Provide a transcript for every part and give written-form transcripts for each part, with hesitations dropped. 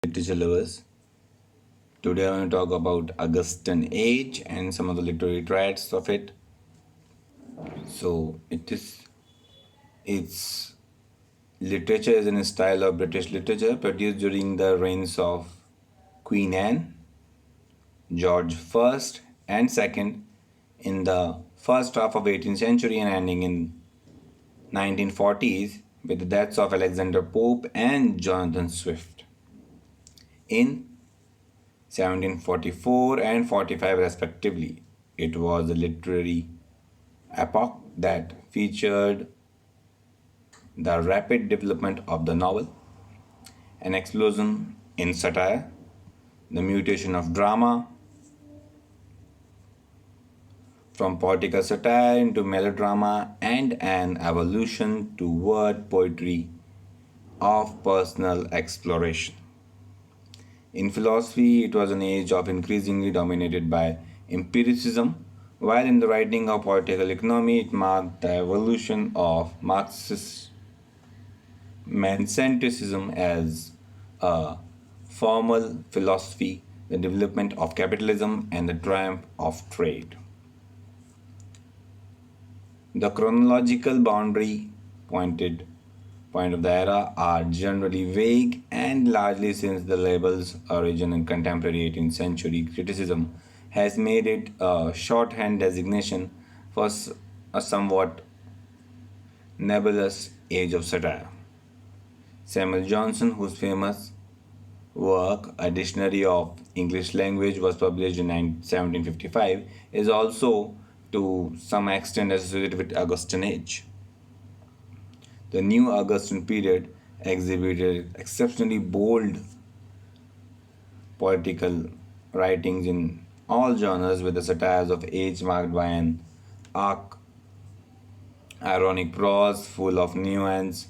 Literature lovers. Today I'm going to talk about Augustan Age and some of the literary traits of it. So it's literature is in a style of British literature produced during the reigns of Queen Anne, George I and II in the first half of 18th century and ending in 1940s with the deaths of Alexander Pope and Jonathan Swift in 1744 and 45 respectively. It was a literary epoch that featured the rapid development of the novel, an explosion in satire, the mutation of drama from political satire into melodrama, and an evolution toward poetry of personal exploration. In philosophy, it was an age of increasingly dominated by empiricism, while in the writing of political economy, it marked the evolution of Marxist Mancenticism as a formal philosophy, the development of capitalism, and the triumph of trade. The chronological boundary point of the era are generally vague and largely since the label's origin in contemporary 18th century criticism has made it a shorthand designation for a somewhat nebulous age of satire. Samuel Johnson, whose famous work, A Dictionary of English Language, was published in 1755, is also to some extent associated with Augustan Age. The new Augustan period exhibited exceptionally bold political writings in all genres, with the satires of age marked by an arc ironic prose full of nuance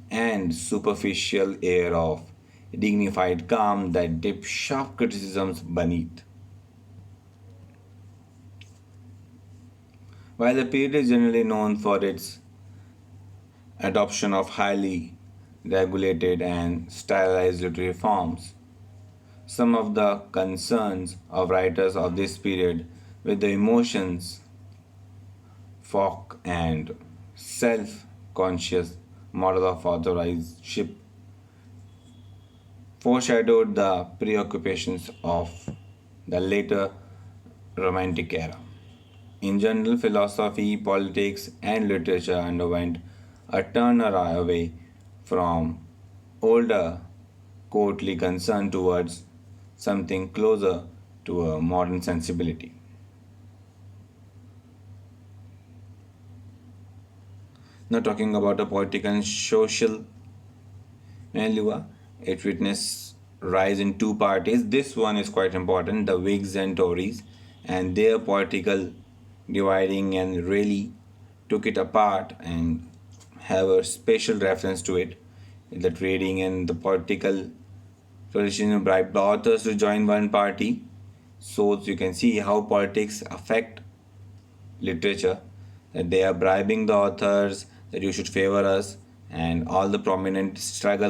and superficial air of dignified calm that dip sharp criticisms beneath. While the period is generally known for its adoption of highly regulated and stylized literary forms, some of the concerns of writers of this period with the emotions, folk, and self conscious model of authorship foreshadowed the preoccupations of the later Romantic era. In general, philosophy, politics, and literature underwent a turn away from older courtly concern towards something closer to a modern sensibility. Now, talking about a political and social milieu, it witnessed rise in two parties. This one is quite important, the Whigs and Tories, and their political dividing and really took it apart and have a special reference to it. The trading and the political tradition bribed the authors to join one party. So you can see how politics affect literature, that they are bribing the authors that you should favor us, and all the prominent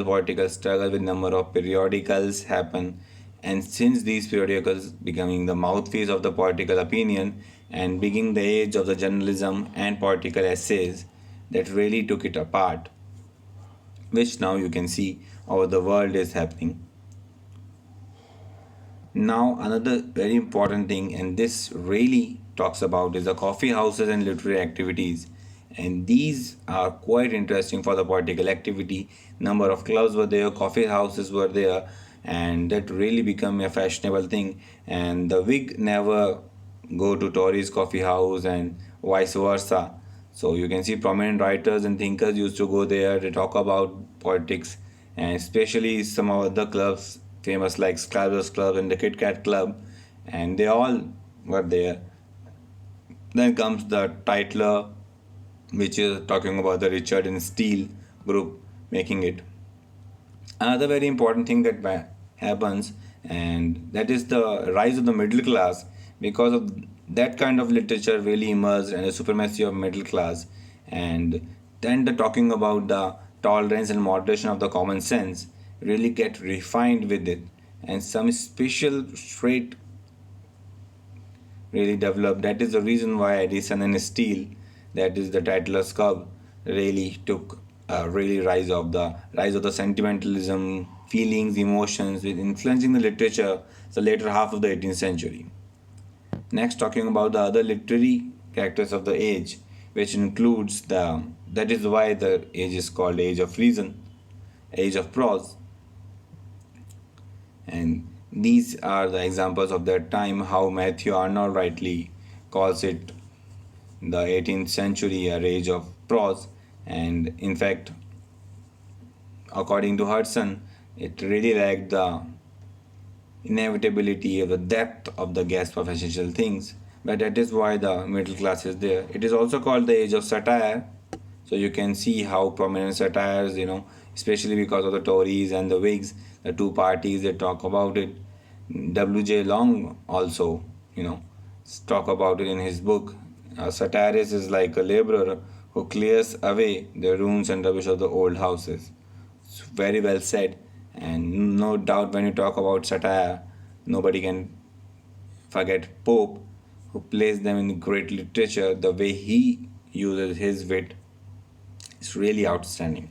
political struggle with number of periodicals happen, and since these periodicals becoming the mouthpiece of the political opinion and beginning the age of the journalism and political essays that really took it apart, which now you can see how the world is happening. Now, another very important thing, and this really talks about, is the coffee houses and literary activities. And these are quite interesting for the political activity. Number of clubs were there, coffee houses were there, and that really became a fashionable thing. And the Whig never go to Tories coffee house and vice versa. So you can see prominent writers and thinkers used to go there to talk about politics, and especially some of the clubs famous like Sclabbers Club and the Kit Kat Club, and they all were there. Then comes the Titler, which is talking about the Richard and Steele group making it. Another very important thing that happens, and that is the rise of the middle class, because of that kind of literature really emerged and the supremacy of middle class, and then the talking about the tolerance and moderation of the common sense, really get refined with it, and some special trait really developed. That is the reason why Edison and Steele, that is the Titler's curve, really took a really rise of the sentimentalism, feelings, emotions, with influencing the literature the later half of the 18th century. Next, talking about the other literary characters of the age, which includes the that is why the age is called Age of Reason, Age of Prose, and these are the examples of that time how Matthew Arnold rightly calls it the 18th century a age of prose, and in fact, according to Hudson, it really lacked the inevitability of the depth of the gasp of essential things. But that is why the middle class is there. It is also called the age of satire. So you can see how prominent satires, especially because of the Tories and the Whigs, the two parties they talk about it. W.J. Long also, talk about it in his book. A satirist is like a laborer who clears away the ruins and rubbish of the old houses. It's very well said, and no doubt when you talk about satire, nobody can forget Pope, who plays them in great literature. The way he uses his wit is really outstanding.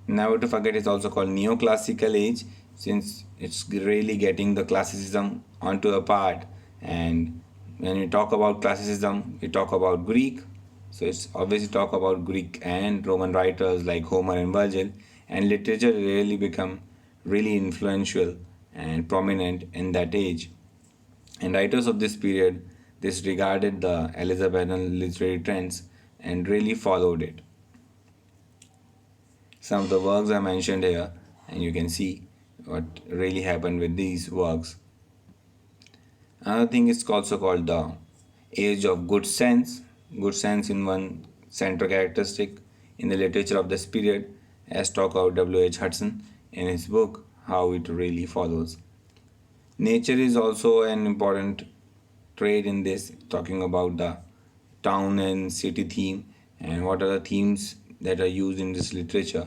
Never to forget is also called neoclassical age, since it's really getting the classicism onto a part. And when we talk about classicism, we talk about Greek. So it's obviously talk about Greek and Roman writers like Homer and Virgil, and literature really become really influential and prominent in that age. And writers of this period disregarded the Elizabethan literary trends and really followed it. Some of the works I mentioned here, and you can see what really happened with these works. Another thing is also called the age of good sense. Good sense in one central characteristic in the literature of this period, as talked about W.H. Hudson in his book How It Really Follows. Nature is also an important trait in this, talking about the town and city theme and what are the themes that are used in this literature.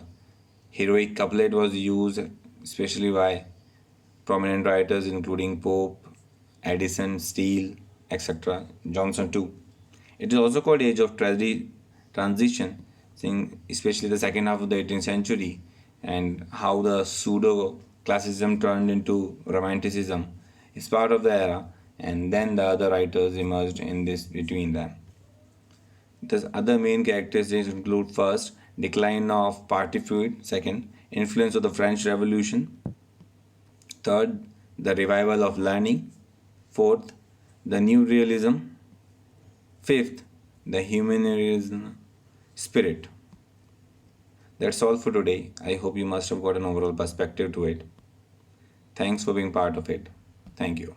Heroic couplet was used especially by prominent writers including Pope, Addison, Steele, etc. Johnson too. It is also called Age of Tragedy Transition, seeing especially the second half of the 18th century and how the pseudo classicism turned into romanticism is part of the era, and then the other writers emerged in this between them. The other main characteristics include first, decline of party feud, second, influence of the French Revolution, third, the revival of learning, fourth, the new realism, fifth, the humanitarian spirit. That's all for today. I hope you must have got an overall perspective to it. Thanks for being part of it. Thank you.